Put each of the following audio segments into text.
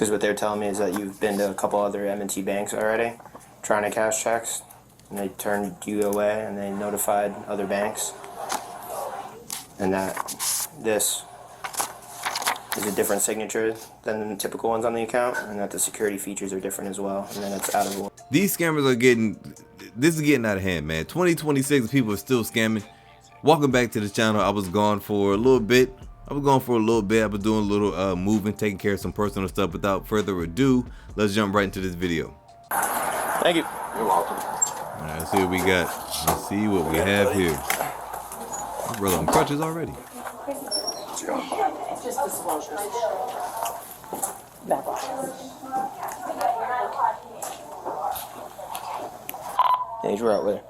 Because what they're telling me is that you've been to a couple other M&T banks already, trying to cash checks, and they turned you away, and they notified other banks, and that this is a different signature than the typical ones on the account, and that the security features are different as well, and then it's out of order. These scammers are this is getting out of hand, man. 2026, people are still scamming. Welcome back to the channel. I was gone for a little bit. I've been doing a little moving, taking care of some personal stuff. Without further ado, let's jump right into this video. Thank you. You're welcome. All right, let's see what we got. Let's see what we have here. My brother on crutches already. Just disclosure. Yeah, you're out with.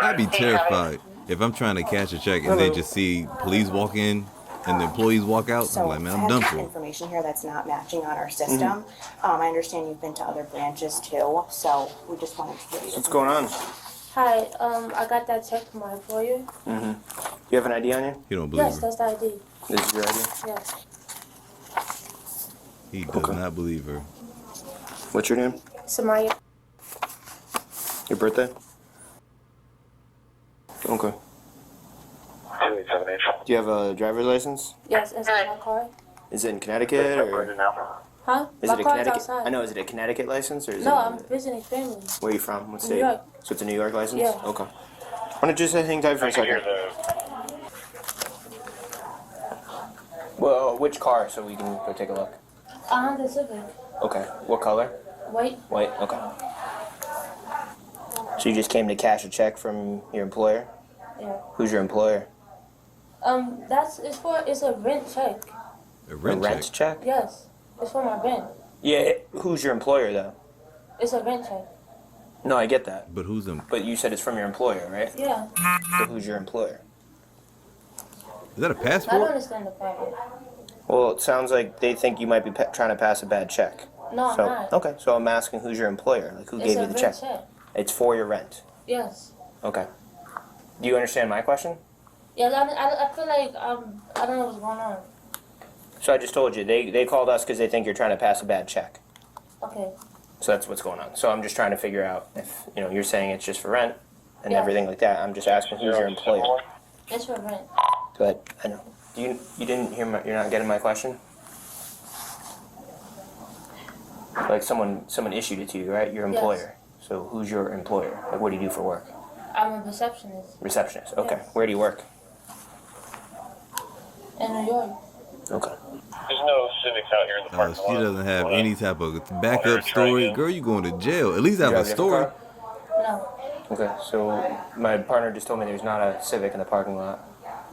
I'd be terrified if I'm trying to cash a check and they just see police walk in and the employees walk out. So I'm like, man, I'm done for. Information here that's not matching on our system. I understand you've been to other branches too, so we just wanted to give you. What's going on? Hi, I got that check from my employer. You have an ID on you? You don't believe Yes, her. that's the ID. This is your ID? Yes. He does not believe her. What's your name? Samaya. Your birthday? Okay. Do you have a driver's license? Yes, it's my car. Is it in Connecticut or? Huh? Is My it a car's Connecticut? outside. I know. Is it a Connecticut license or is No, it? I'm visiting family. Where are you from? What state? New York. So it's a New York license? Yeah. Okay. Why don't you just hang tight for a second? Well, which car so we can go take a look? Honda Civic. Okay. What color? White. White. Okay. So you just came to cash a check from your employer? Yeah. Who's your employer? It's a rent check. A rent A rent check? Yes, it's for my rent. Yeah. Who's your employer though? It's a rent check. No, I get that. But who's them? But you said it's from your employer, right? Yeah. So who's your employer? Is that a I don't passport? understand the problem. Well, it sounds like they think you might be trying to pass a bad check. No, So I'm not. okay, so I'm asking who's your employer? Like who It's gave a you the rent check? It's for your rent. Yes. Okay. Do you understand my question? Yeah, I feel like I don't know what's going on. So I just told you they called us because they think you're trying to pass a bad check. Okay. So that's what's going on. So I'm just trying to figure out if you're saying it's just for rent and Yeah. everything like that. I'm just asking who's your employer. It's for rent. Go ahead. I know. You didn't hear my? You're not getting my question. Like someone issued it to you, right? Your employer. Yes. So who's your employer? Like what do you do for work? I'm a receptionist Receptionist. Okay. Yes. Where do you work? in New York. Okay. There's no civics out here in the parking lot. She doesn't have any type of backup story. Girl, you going to jail. At least have You a have a story. car? No. Okay. So my partner just told me there's not a Civic in the parking lot.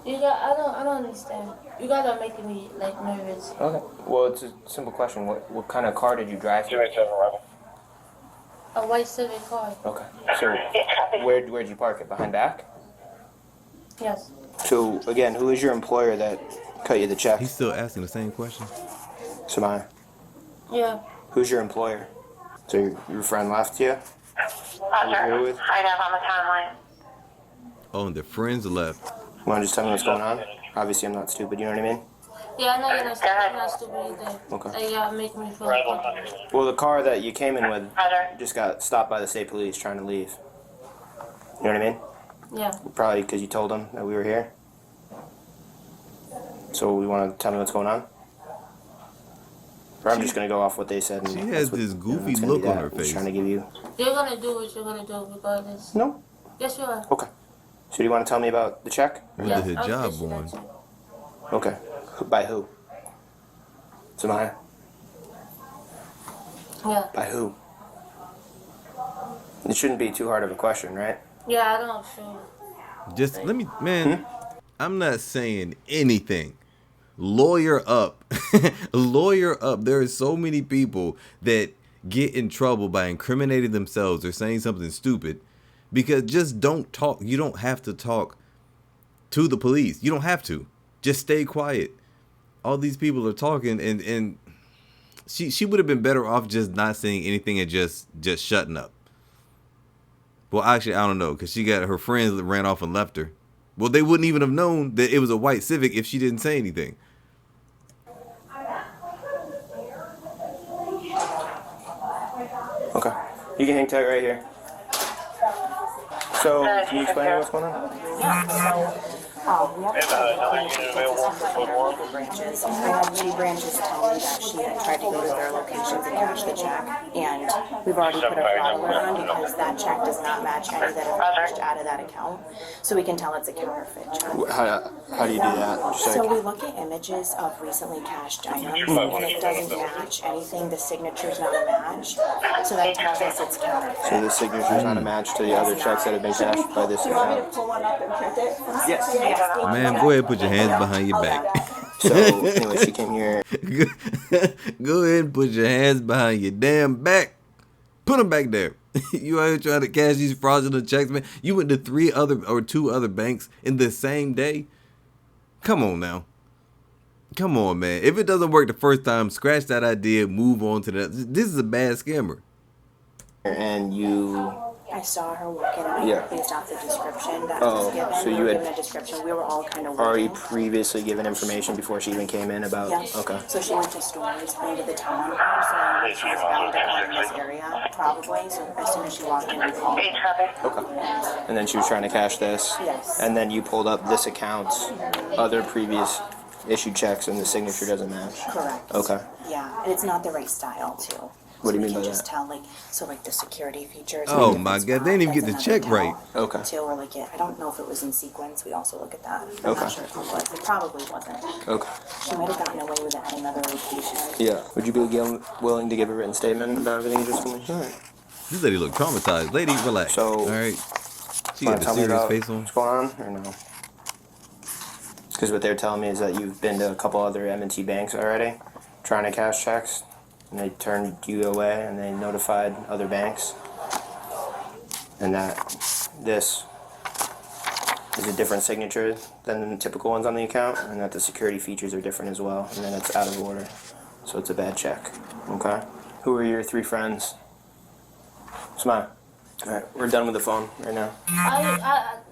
I don't understand. You guys are making me like nervous. Okay. Well, it's a simple question. What kind of car did you drive? 287 Rebel. A white Civic car. Okay. So where'd you park it? Behind back? Yes. So again, who is your employer that cut you the check? He's still asking the same question. Samaya. Yeah. Who's your employer? So your friend left you? Roger. with? I have on the timeline. Oh, and the friends left. You want to just tell me what's going on? Obviously, I'm not stupid. You know what I mean? Yeah, I know you're not stupid. I'm not stupid either. Okay. Yeah, make me feel uncomfortable. Well, the car that you came in with Roger. just got stopped by the state police trying to leave. You know what I mean? Yeah. Probably because you told them that we were here. So you want to tell me what's going on? Or I'm just going to go off what they said. And She that's has what- this goofy it's gonna look be on that. her I'm just face. trying to give you... You're gonna do what you're gonna do regardless. No? Yes, you are. Okay. So do you want to tell me about the check? With Yes, the I'll hijab fix you that on. check. Okay. By who? Samaya? Yeah. By who? It shouldn't be too hard of a question, right? Yeah, I don't feel. Just let me, man. I'm not saying anything. Lawyer up. Lawyer up. There are so many people that get in trouble by incriminating themselves or saying something stupid because just don't talk. You don't have to talk to the police. You don't have to. Just stay quiet. All these people are talking and she would have been better off just not saying anything and just shutting up. Well, actually, I don't know, because she got her friends that ran off and left her. Well, they wouldn't even have known that it was a white Civic if she didn't say anything. You can hang tight right here. So, can you explain what's going on? We have another unit available for code one? branches. I had two branches tell me that she had tried to go to their locations and cash the check, and we've already put a fraud alert on because that check does not match any that have cashed out of that account, so we can tell it's a counterfeit check. How do you do that? Just So like, we look at images of recently cashed items, and it doesn't match anything. The signature's not a match, so that tells us it's counterfeit. so the signature's not a match to the other checks that have been cashed by this account. Pull one up and print it? Yes. Man, go ahead and put your hands behind your back. So, anyway, she came here. Go ahead and put your hands behind your damn back. Put them back there. You out here trying to cash these fraudulent checks, man. You went to two other banks in the same day. Come on now. Come on, man. If it doesn't work the first time, scratch that idea, move on to that. This is a bad scammer. And you. I saw her walk in Yeah. based off the description that Oh, was given. so We you were had given a description. We were all kind of already waiting. previously given information before she even came in about. Yes. Okay. So she went to stores into the town, so I knew she was bound to come in this area, probably. So as soon as she walked in, we called. Eight traffic. Okay. And then she was trying to cash this. Yes. And then you pulled up this account's other previous issued checks, and the signature doesn't match. Correct. Okay. Yeah, and it's not the right style too. What do you So mean by we can just that? tell, like, so like the security features. Oh like, my if it's God, they didn't even that's get the another check right. account, Okay. Too, or like I don't know if it was in sequence. We also look at that. I'm Okay. not sure if it was. It probably wasn't. Okay. She might have gotten away with it at another location. Yeah. Would you be willing to give a written statement about everything you just told me? All right. This lady look traumatized. Lady, relax. So- all right. She Want got to the tell me serious about face on. what's going on, or no? Because what they're telling me is that you've been to a couple other M&T banks already, trying to cash checks, and they turned you away, and they notified other banks, and that this is a different signature than the typical ones on the account, and that the security features are different as well, and then it's out of order, so it's a bad check. Okay. Who are your three friends? Smile. All right, we're done with the phone right now.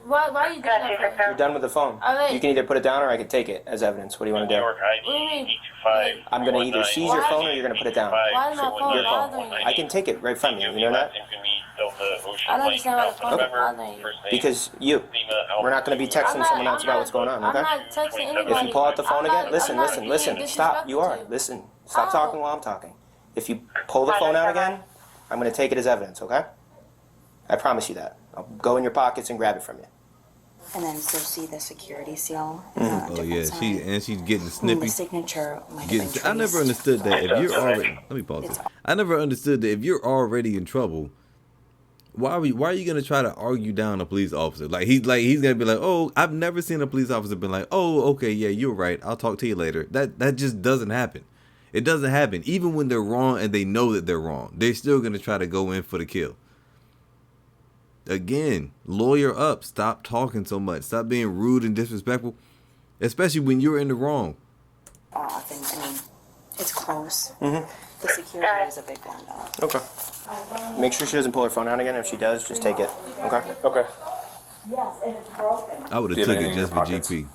Why you doing Got that you, for? Victor. You're done with the phone. Alright. You can either put it down or I can take it as evidence. What do you want to New do? York ID 825. I'm gonna either seize your phone or you're gonna put it down. Why is my phone Your phone. bothering you? I can take it right from you. You know that? I don't understand why the phone is bothering you. Because you. We're not gonna be texting someone else about what's going on, okay? I'm not texting anybody. If you pull out the phone I'm again, not- listen, I'm not listen, being listen. Stop. You are. disrespectful. Listen. Stop Oh. talking while I'm talking. If you pull the phone out again, I'm gonna take it as evidence, okay? I promise you that. I'll go in your pockets and grab it from you. And then so see the security seal. Oh yeah, she's getting snippy. The signature might have been I never traced. understood that if you're already. Let me pause this. I never understood that if you're already in trouble, why are you gonna try to argue down a police officer? He's gonna be like, oh, I've never seen a police officer been like, oh, okay, yeah, you're right. I'll talk to you later. That just doesn't happen. It doesn't happen. Even when they're wrong and they know that they're wrong, they're still gonna try to go in for the kill. Again, lawyer up. Stop talking so much. Stop being rude and disrespectful, especially when you're in the wrong. Off, and I mean, it's close. The security is a big one, though. Okay. Make sure she doesn't pull her phone out again. If she does, just take it. Okay? Okay. I would have Do you have took it anything in just your for pockets? GP.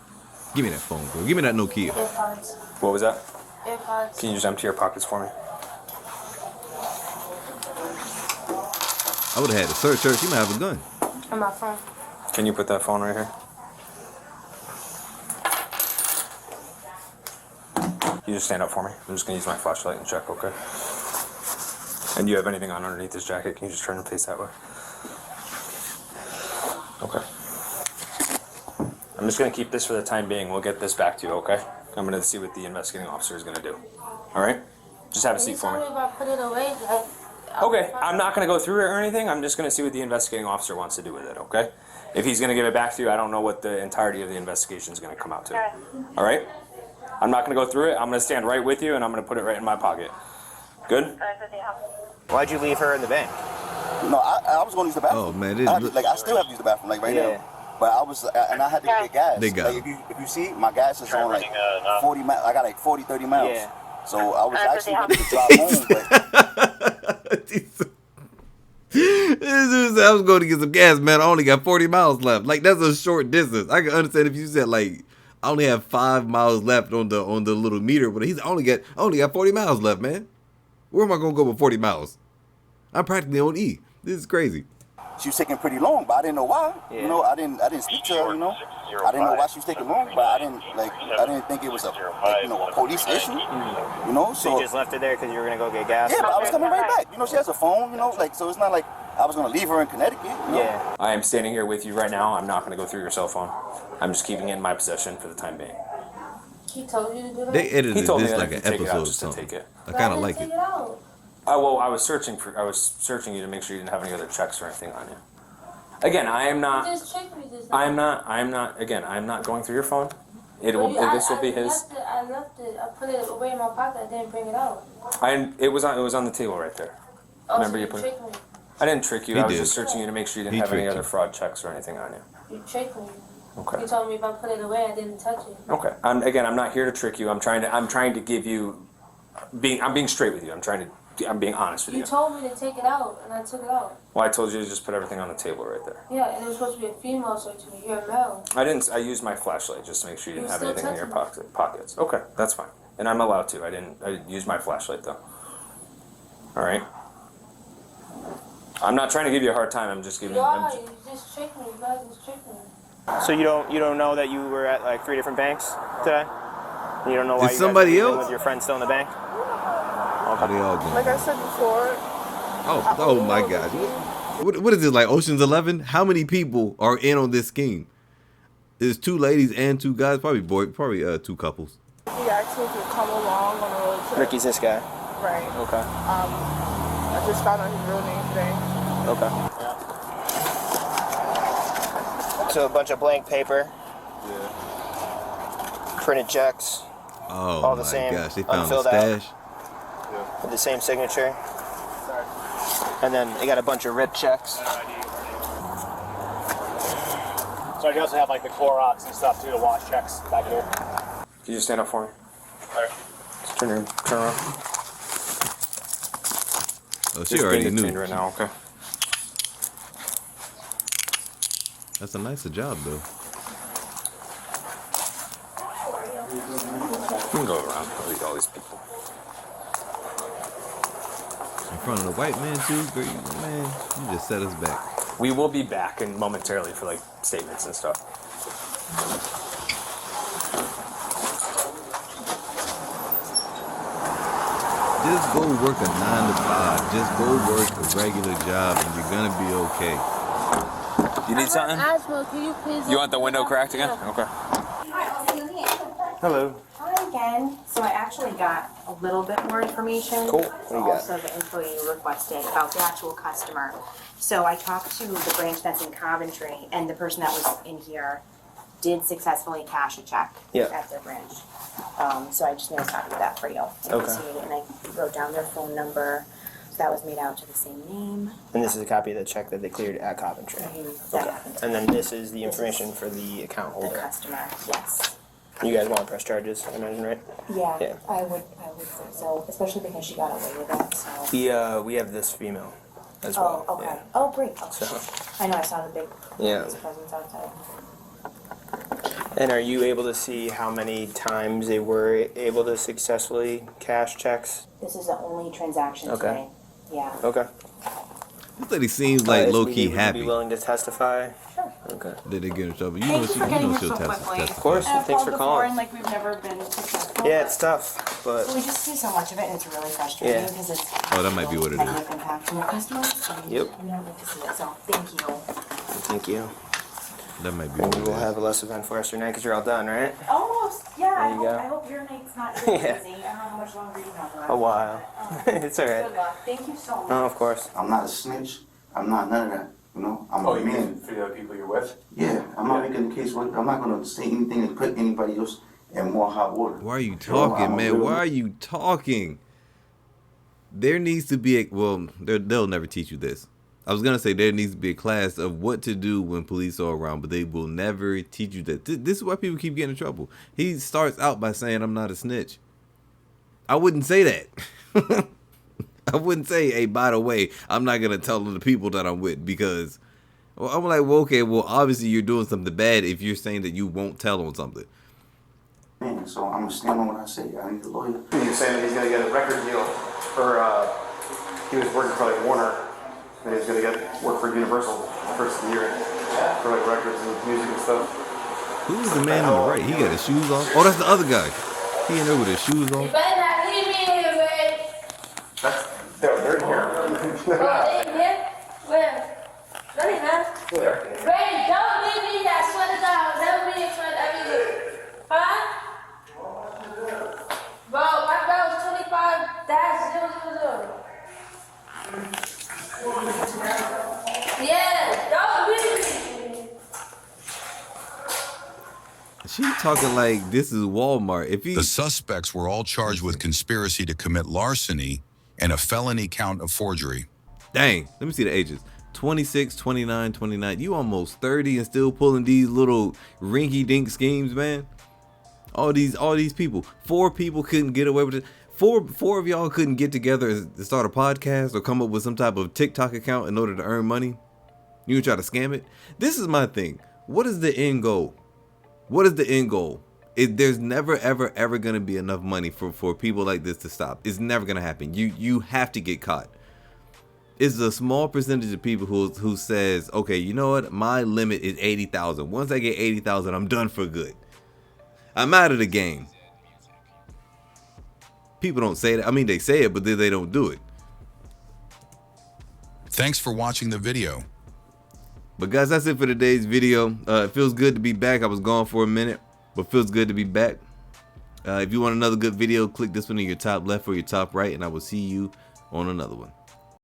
Give me that phone, bro. Give me that Nokia. AirPods. What was that? AirPods. Can you just empty your pockets for me? I would have had to search her. She might have a gun. On my phone. Can you put that phone right here? You just stand up for me. I'm just gonna use my flashlight and check, okay? And you have anything on underneath this jacket? Can you just turn and face that way? Okay. I'm just gonna keep this for the time being. We'll get this back to you, okay? I'm gonna see what the investigating officer is gonna do. All right? Just have a You seat for tell me. me if I put it away, like. Okay, I'm not gonna go through it or anything. I'm just gonna see what the investigating officer wants to do with it, okay? If he's gonna give it back to you, I don't know what the entirety of the investigation is gonna come out to. All right? I'm not gonna go through it. I'm gonna stand right with you and I'm gonna put it right in my pocket. Good? Why'd you leave her in the bank? No, I was going to use the bathroom. Oh, man, this I, had to- look- like I still have to use the bathroom, like right Yeah. now. But I was, and I had to get gas. They got like it. if you see, my gas is on like 40 miles. I got like 40, 30 miles. Yeah. So I was actually ready to drive home, but I was going to get some gas, man. I only got 40 miles left. Like, that's a short distance. I can understand if you said, like, I only have 5 miles left on the little meter, but I only got 40 miles left, man. Where am I going to go with 40 miles? I'm practically on E. This is crazy. She was taking pretty long, but I didn't know why. Yeah. You know, I didn't speak to her. You know, I didn't know why she was taking long, but I didn't think it was a police issue. You know, So you just left it there because you were gonna go get gas? yeah, but I was coming right back. You know, she has a phone. You know, like so it's not like I was gonna leave her in Connecticut. You know? Yeah. I am standing here with you right now. I'm not going to go through your cell phone. I'm just keeping it in my possession for the time being. He told you to do that? They edited He told me this that like if an you take it out, episode or just to something. take it. I kind of like Take it. it out. Well, I was searching you to make sure you didn't have any other checks or anything on you. Again, I am You not. just checked me this I'm not. Again, I'm not going through your phone. This will be his. I left it. I put it away in my pocket. I didn't bring it out. It was on the table right there. Oh, Remember so you you put it. tricked me. I didn't trick you. He I was did. just searching you to make sure you didn't He have any tricked other you. fraud checks or anything on you. You tricked me. Okay. You told me if I put it away, I didn't touch it. Okay. I'm not here to trick you. I'm trying to give you. I'm being straight with you. I'm being honest with you. You told me to take it out, and I took it out. Well, I told you to just put everything on the table right there. Yeah, and it was supposed to be a female searching me. You're a male. I didn't. I used my flashlight just to make sure you didn't You're have still anything in your touching pockets. Okay, that's fine. And I'm allowed to. I used my flashlight though. All right. I'm not trying to give you a hard time. I'm just giving. Why? You just tricked me. You guys just tricked me. So you don't know that you were at like 3 different banks today? You don't know why Is you somebody guys were leaving else? with your friend still in the bank? How they all going? Like I said before, Oh my gosh. What is it, like Ocean's 11? How many people are in on this scheme? There's 2 ladies and 2 guys, probably 2 couples. he asked me to come along on a road trip. Ricky's this guy. Right. Okay. I just found out his real name today. Okay. So a bunch of blank paper. Printed checks Oh All the my same, gosh, they found a unfilled out. stash. with the same signature. And then they got a bunch of ripped checks. So I also have like the Clorox and stuff too to wash checks back here. Can you stand up for me? Just turn around. Oh, she Just already being knew. detained right now, okay? That's a nicer job though. You can go around with all these people. In front of the white man too, girl, man, you just set us back. We will be back in momentarily for like statements and stuff. Just go work a 9 to 5. Just go work a regular job and you're gonna be okay. You need something? Asthma, can you please? You want the window cracked again? Okay. Hello. Hi again. So I actually got a little bit more information. Cool. What do you got? Also the info you requested about the actual customer. So I talked to the branch that's in Coventry, and the person that was in here did successfully cash a check at their branch. So I just made a copy of that for you. Okay. And I wrote down their phone number. So that was made out to the same name. And this is a copy of the check that they cleared at Coventry. That Okay. happened. And then this is the information for the account The holder. customer, yes. You guys want to press charges, I imagine, right? Yeah, Yeah. I would say so, especially because she got away with it, so. We have this female as well. Oh, okay. Yeah. Oh, great. Okay. So, I know I saw the big Yeah. presence outside. and are you able to see how many times they were able to successfully cash checks? This is the only transaction Okay. today. Yeah. Okay. This lady seems like Is low Would key you happy be willing to testify? Sure. Okay. that they get in trouble. You Thank know, you she, for you getting know here she'll so testify. quickly. Of course. And I've Thanks called for before calling. and like we've never been successful. Yeah, but- it's tough, But but we just see so much of it and it's really frustrating Yeah. because it's. Oh, that might be what it is. Negative impact on our customers. And Yep. We don't get to see it, so thank you. thank you. That might be And what we it will is. have a less eventful rest of your night because you're all done, right? Almost. Yeah. There you go. I hope your night's not too Yeah. busy. I don't know how much longer you have left. A while. It's alright. Good luck. Thank you so much. No, of course. I'm not a snitch. I'm not none of that. You know, I'm a man. For the other people you're with? Yeah, I'm not making the case. I'm not gonna say anything and put anybody else in more hot water. Why are you You know, talking, I'm a man? real- Why are you talking? There needs to be they'll never teach you this. I was gonna say there needs to be a class of what to do when police are around, but they will never teach you that. This is why people keep getting in trouble. He starts out by saying, "I'm not a snitch." I wouldn't say that. I wouldn't say, "Hey, by the way, I'm not gonna tell the people that I'm with," because I'm like, well, okay, well, obviously you're doing something bad if you're saying that you won't tell on something. Man, so I'm gonna stand on what I say. I need a lawyer. He's saying that he's gonna get a record deal for he was working for like Warner, and he was gonna get work for Universal the first of the year for like records and music and stuff. Who's the man on the right? He got his shoes off. Oh, that's the other guy. He in there with his shoes off. You better not leave me in here, babe. They're in here. Oh, they in here? Where? No, they not. Babe, don't leave me here. I swear to God, I'll never be in front of everything. Huh? Bro, my bill was 25-000. Yeah, don't leave me. She talking like this is Walmart. If he The suspects were all charged with conspiracy to commit larceny and a felony count of forgery. Dang, let me see the ages. 26, 29, 29. You almost 30 and still pulling these little rinky-dink schemes, man. All these people. 4 people couldn't get away with it. Four of y'all couldn't get together and start a podcast or come up with some type of TikTok account in order to earn money. You can try to scam it. This is my thing. What is the end goal? What is the end goal? There's never, ever, ever going to be enough money for people like this to stop. It's never going to happen. You have to get caught. It's a small percentage of people who says, okay, you know what? My limit is 80,000. Once I get 80,000, I'm done for good. I'm out of the game. People don't say that. I mean, they say it, but then they don't do it. Thanks for watching the video. But guys, that's it for today's video. It feels good to be back. I was gone for a minute, but feels good to be back. If you want another good video, click this one in your top left or your top right, and I will see you on another one.